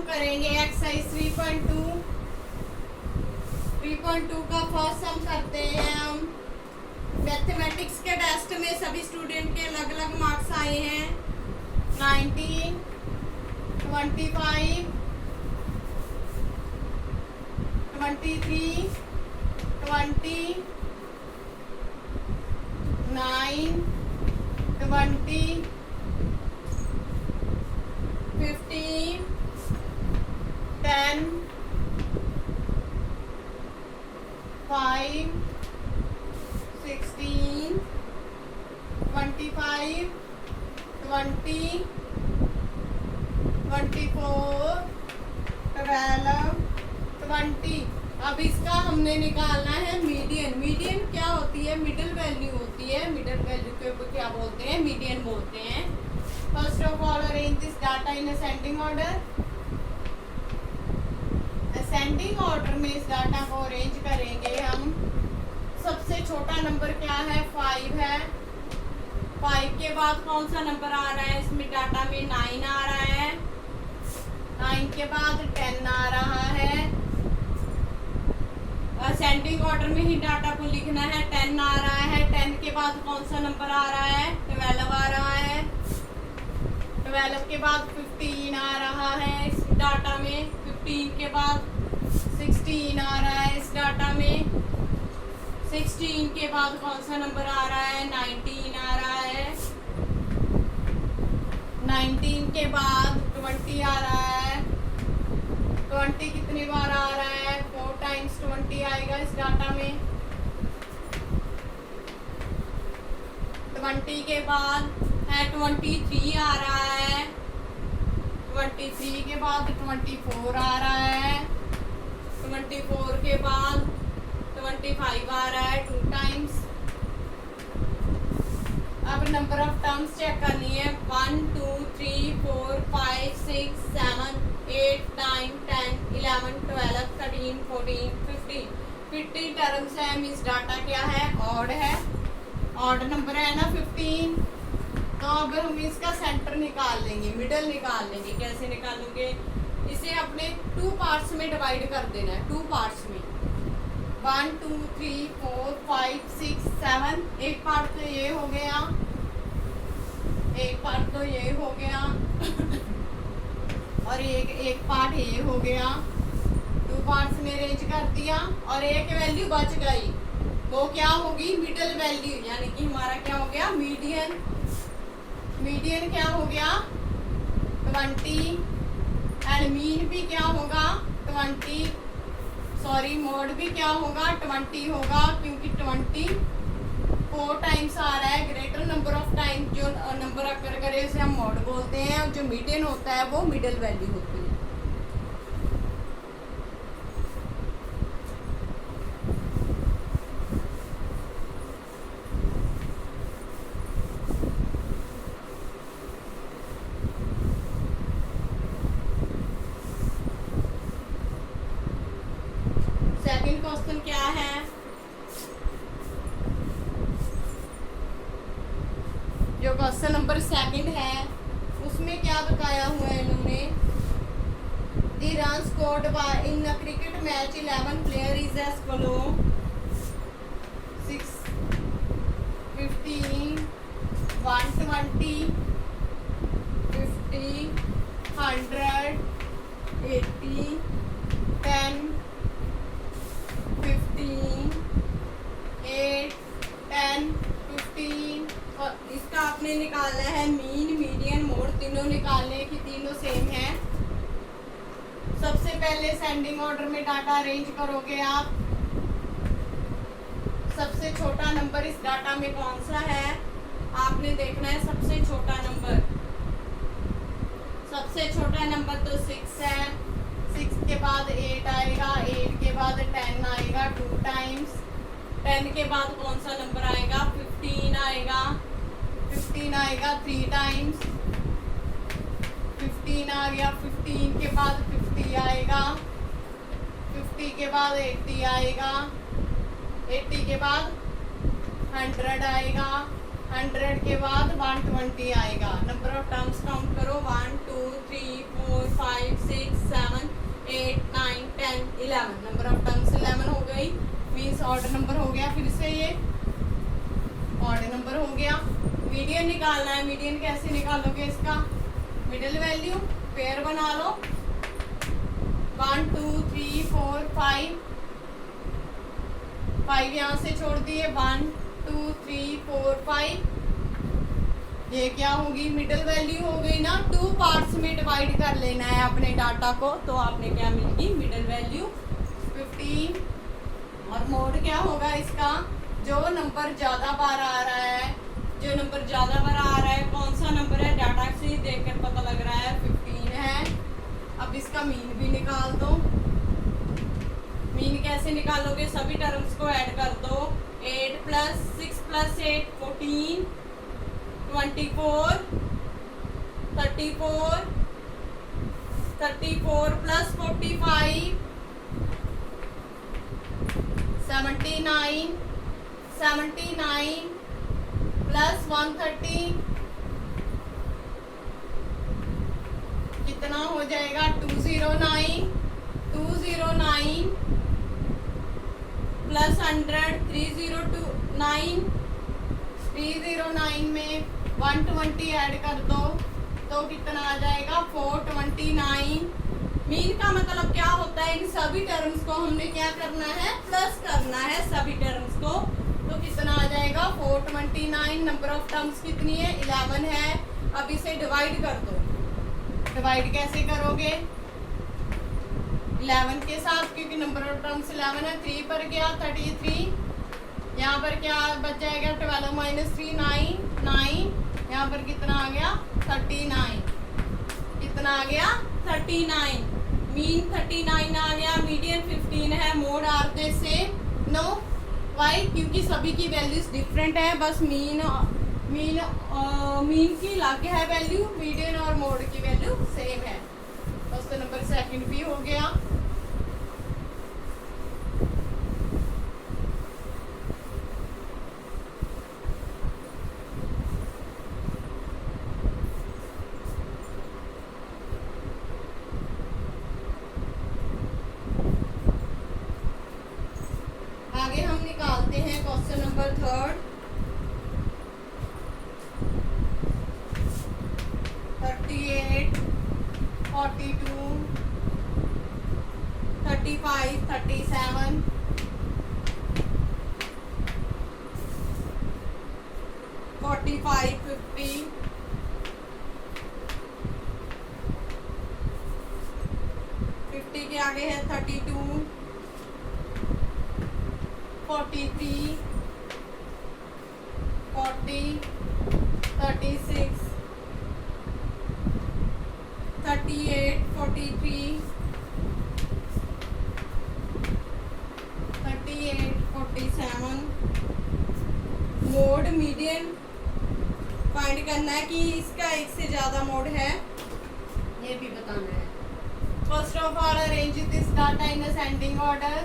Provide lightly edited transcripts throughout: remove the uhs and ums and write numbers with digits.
करेंगे एक्सरसाइज 3.2 का फर्स्ट सम करते हैं हम। मैथमेटिक्स के टेस्ट में सभी स्टूडेंट के अलग अलग मार्क्स आए हैं। 19, 25, 23, 20, 9, 20, 15, 10, 5, 16, 25, 20, 24, 12, 20। अब इसका हमने निकालना है मीडियन। मीडियन क्या होती है? मिडिल वैल्यू होती है। मिडिल वैल्यू के ऊपर क्या बोलते हैं? मीडियन बोलते हैं। First of all arrange this data in ascending order. Ascending order में इस डाटा को अरेंज करेंगे हम। सबसे छोटा नंबर क्या है? 5 है। 5 के बाद कौन सा नंबर आ रहा है? इसमें डाटा में 9 आ रहा है। 9 के बाद 10 आ रहा है। असेंडिंग ऑर्डर में ही डाटा को लिखना है। 10 आ रहा है। 10 के बाद कौन सा नंबर आ रहा है? 12 आ रहा है। 12 के बाद 15 आ रहा है इस डाटा में। 15 के बाद 16 आ रहा है इस डाटा में। 16 के बाद कौन सा नंबर आ रहा है? 19 आ रहा है। 19 के बाद 20 आ रहा है। 20 कितनी बार आ रहा है? 4 टाइम्स 20 आएगा इस डाटा में। 20 के बाद है 23 आ रहा है। 23 के बाद 24 आ रहा है। 24 के बाद 25 आ रहा है 2 टाइम्स। अब नंबर ऑफ टर्म्स चेक करनी है। 1, 2, 3, 4, 5, 6, 7, 8, 9, 10, 11, 12, 13, 14, 15। 50 टर्म्स है। मीन्स डाटा क्या है? ऑड है। ऑड नंबर है ना 15। तो अब हम इसका सेंटर निकाल लेंगे, मिडल निकाल लेंगे। कैसे निकालेंगे? इसे अपने 2 पार्ट्स में डिवाइड कर देना है। 2 पार्ट्स में 1, 2, 3, 4, 5, 6, 7। एक पार्ट तो ये हो गया, एक पार्ट तो ये हो गया और एक पार्ट ये हो गया। 2 पार्ट्स में अरेंज कर दिया और एक वैल्यू बच गई। वो क्या होगी? मिडल वैल्यू, यानी कि हमारा क्या हो गया? मीडियन। मीडियन क्या हो गया? 20। एंड मीन भी क्या होगा? 20। सॉरी, मोड भी क्या होगा? 20 होगा, क्योंकि 20 4 टाइम्स आ रहा है। ग्रेटर नंबर ऑफ टाइम जो नंबर अकर करे उसे हम मोड बोलते हैं, और जो मीडियन होता है वो मिडल वैल्यू होती है। सेकंड क्वेश्चन क्या है? जो क्वेश्चन नंबर 2 है उसमें क्या बताया हुआ है इन्होंने? The run scored by in a cricket match 11 player is as follow. 6, 15, 120, 50, 100, 80, 10, 15, 8, 10, 15। और इसका आपने निकालना है मीन, मीडियन, मोड। तीनों निकालने की, तीनों सेम है। सबसे पहले सेंडिंग ऑर्डर में डाटा अरेंज करोगे आप। सबसे छोटा नंबर इस डाटा में कौन सा है? आपने देखना है सबसे छोटा नंबर। सबसे छोटा नंबर तो 6 है। 6 के बाद 8 आएगा। 8 के बाद 10 आएगा 2 टाइम्स। 10 के बाद कौन सा नंबर आएगा? 15 आएगा। 15 आएगा 3 टाइम्स। 15 आ गया। 15 के बाद 50 आएगा। 50 के बाद 80 आएगा। 80 के बाद 100 आएगा। 100 के बाद 120 आएगा। नंबर ऑफ टर्म्स काउंट करो 1 2 3 4 5 6 7 8 9 10 11। नंबर ऑफ टर्म्स 11 हो गई, मीन्स ऑड नंबर हो गया। फिर से ये ऑड नंबर हो गया। मीडियन निकालना है। मीडियन कैसे निकालोगे? इसका मिडिल वैल्यू पेयर बना लो। 1 2 3 4 5 यहाँ से छोड़ दिए। 1 2 3 4 5। ये क्या होगी? मिडिल वैल्यू हो गई ना। 2 पार्ट्स में डिवाइड कर लेना है अपने डाटा को, तो आपने क्या मिलेगी? Middle value 15। और मोड क्या होगा इसका? जो नंबर ज्यादा बार आ रहा है, जो नंबर ज्यादा बार आ रहा है, कौन सा नंबर है? डाटा से देखकर पता लग रहा है 15 है। अब इसका मीन भी निकाल दो। मीन कैसे निकालोगे? सभी टर्म्स को ऐड कर दो। 8 + 6 + 8 14 24 34 34 + 45 79 79 + 130 कितना हो जाएगा? 209 209 + 100 309 309 में 120 ऐड कर दो तो कितना आ जाएगा? 429। मीन का मतलब क्या होता है? इन सभी टर्म्स को हमने क्या करना है? प्लस करना है सभी टर्म्स को। तो कितना आ जाएगा? 429। नंबर ऑफ टर्म्स कितनी है? 11 है। अब इसे डिवाइड कर दो। डिवाइड कैसे करोगे? 11 के साथ, क्योंकि नंबर ऑफ टर्म्स 11 है। 3 पर गया 33। यहाँ पर क्या बच जाएगा? 12 - 3 9। यहाँ पर कितना आ गया? 39। कितना आ गया? 39। मीन 39 आ गया। मीडियन 15 है। Mode are they same? No. Why? क्योंकि सभी की वैल्यूज डिफरेंट है। बस मीन की अलग है वैल्यू, मीडियन और मोड की वैल्यू सेम है। फर्स्ट नंबर सेकंड भी हो गया। आगे हम निकालते हैं क्वेश्चन नंबर थर्ड। 38 42 35 37 45 50 50 के आगे है 32 43 40 36 38 43 38 47। मोड मीडियन फाइंड करना है कि इसका एक से ज्यादा मोड है, ये भी बताना है। First of all arrange this data in ascending order.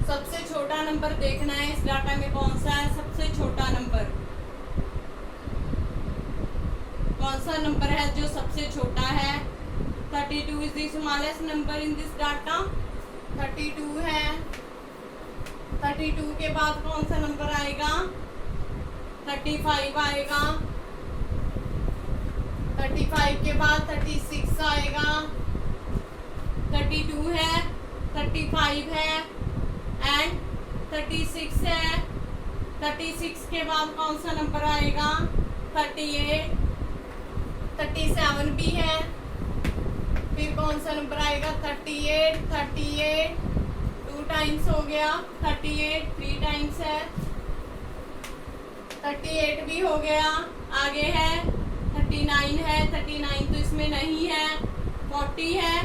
सबसे छोटा नंबर देखना है इस डाटा में कौन सा है। सबसे छोटा नंबर कौन सा नंबर है जो सबसे छोटा है? 32 is the smallest number in this data. 32 है। 32 के बाद कौन सा नंबर आएगा? 35 आएगा। 35 के बाद 36 आएगा। 32 है, 35 है एंड 36 है। 36 के बाद कौन सा नंबर आएगा? 38 37 भी है। फिर कौन सा नंबर आएगा? 38 38 2 टाइम्स हो गया। 38 3 टाइम्स है। 38 भी हो गया। आगे है 39 है। 39 तो इसमें नहीं है। 40 है।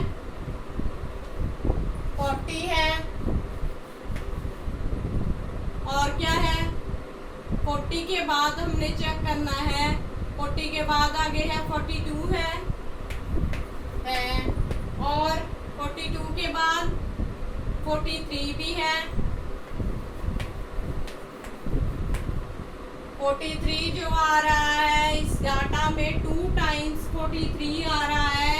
40 है और क्या है? 40 के बाद हमने चेक करना है। 40 के बाद आगे है 42 है और 42 के बाद 43 भी है। 43 जो आ रहा है इस डाटा में 2 टाइम्स 43 आ रहा है।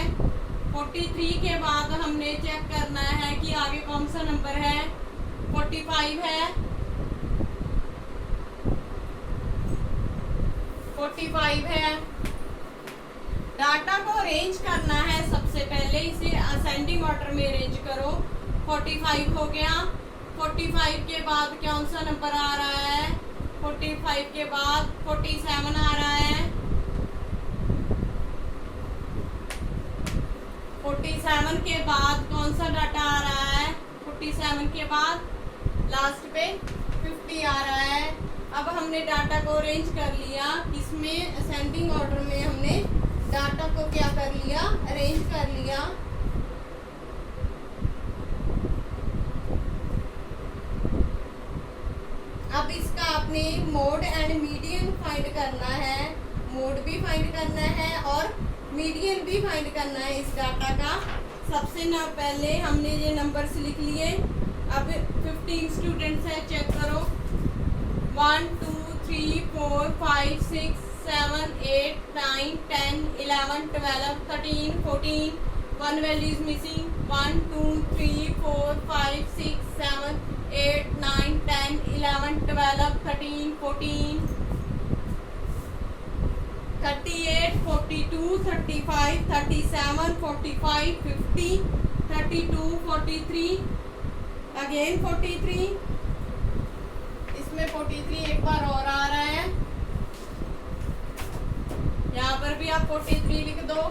43 के बाद हमने चेक करना है कि आगे कौन सा नंबर है। 45 है, 45 है। डाटा को अरेंज करना है, सबसे पहले इसे असेंडिंग ऑर्डर में अरेंज करो। 45 हो गया। 45 के बाद कौन सा नंबर आ रहा है? 45 के बाद 47 आ रहा है। 47 के बाद कौन सा डाटा आ रहा है? 47 के बाद लास्ट पे 50 आ रहा है। अब हमने डाटा को अरेंज कर लिया, इसमें असेंडिंग ऑर्डर में हमने डाटा को क्या कर लिया? अरेंज कर लिया। अब इसका आपने मोड एंड मीडियन फाइंड करना है। मोड भी फाइंड करना है और मीडियन भी फाइंड करना है इस डाटा का। सबसे ना पहले हमने ये नंबर्स लिख लिए। अब 15 स्टूडेंट्स है, चेक करो। 1 2 3 4 5 6 7 8 9 10 11 12 13 14 1 value is missing। 1 2 3 4 5 6 7 8 9 10 11 12 13 14 38 42 35 37 45 50 32 43 अगेन 43। इसमें 43 एक बार और आ रहा है, यहाँ पर भी आप 43 लिख दो।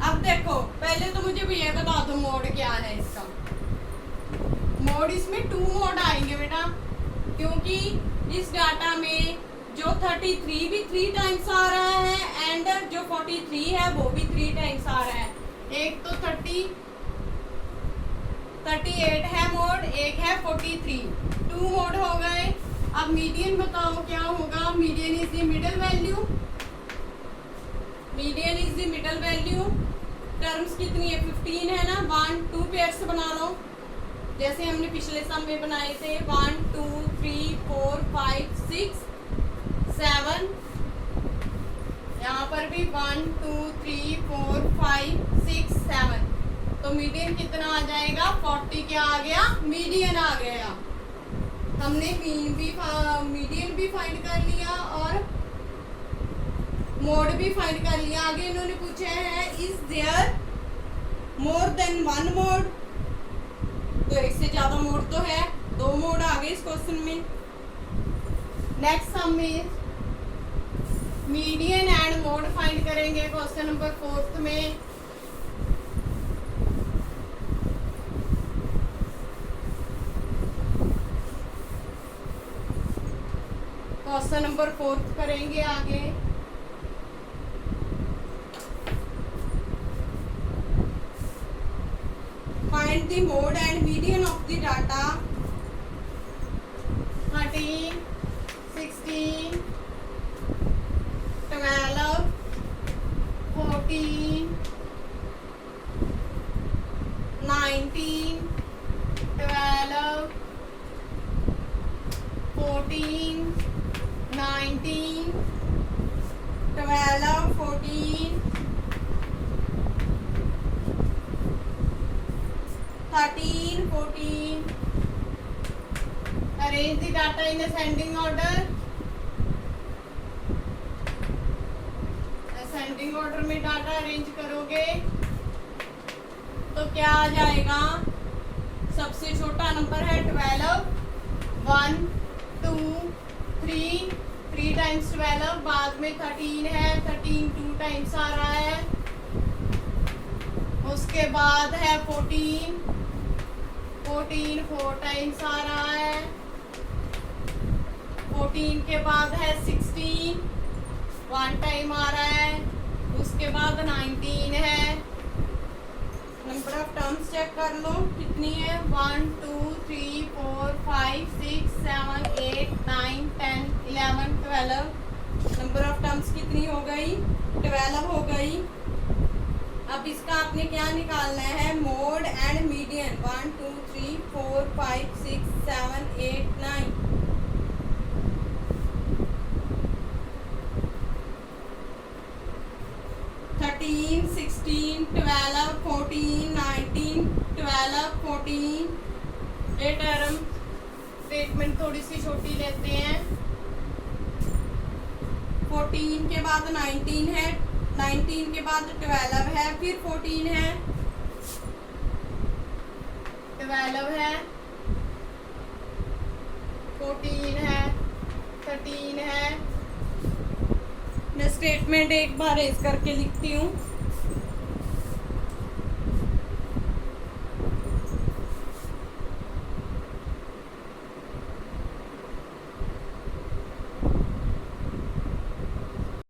अब देखो, पहले तो मुझे भैया बता दो मोड क्या है इसका। मोड इसमें 2 मोड आएंगे बेटा, क्योंकि इस डाटा में जो 33 भी 3 टाइम्स आ रहा है एंड जो 43 है वो भी 3 टाइम्स आ रहा है। एक तो 38 है मोड, एक है 43। 2 मोड हो गए। अब मीडियन बताओ क्या होगा? Median is the middle value. Median is the middle value. Terms कितनी है? 15 है ना। 1 2 पेयर्स बना लो, जैसे हमने पिछले सम में बनाए थे। 1 2 3 4 5 6 7। यहाँ पर भी 1 2 3 4 5 6 7। तो मीडियन कितना आ जाएगा? 40 क्या आ गया? मीडियन आ गया। हमने मीडियन भी फाइंड कर लिया और मोड भी फाइंड कर लिया। आगे इन्होंने पूछा है is there more than 1 mode, तो एक से ज्यादा मोड तो है। 2 मोड आ गए इस क्वेश्चन में। नेक्स्ट सम में मीडियन एंड मोड फाइंड करेंगे क्वेश्चन नंबर 4 में। क्वेश्चन नंबर 4 करेंगे आगे। Find the mode and median of the data 13, 16, 12, 14, 19, 12, 14, 19, 12, 14, 13, 14. Arrange the data in ascending order. Ascending order में डाटा अरेंज करोगे तो क्या आ जाएगा? सबसे छोटा नंबर है 12। 1 2 3 3 टाइम्स 12। बाद में 13 है, 13 2 टाइम्स आ रहा है। उसके बाद है 14 4 टाइम्स आ रहा है। 14 के बाद है 16 1 टाइम आ रहा है। उसके बाद 19 है। नंबर ऑफ टर्म्स चेक कर लो कितनी है। 1 2 3 4 5 6 7 8 9 10 11 12। नंबर ऑफ टर्म्स कितनी हो गई? 12 हो गई। अब इसका आपने क्या निकालना है? Mode and median. 1 2 3 4 5 6 7 8 9। 12 14 19 12 14 ये टर्म स्टेटमेंट थोड़ी सी छोटी लेते हैं। 14 के बाद 19 है, 19 के बाद 12 है, फिर 14 है, 12 है, 14 है, 13 है। मैं स्टेटमेंट एक बार रेज करके लिखती हूँ।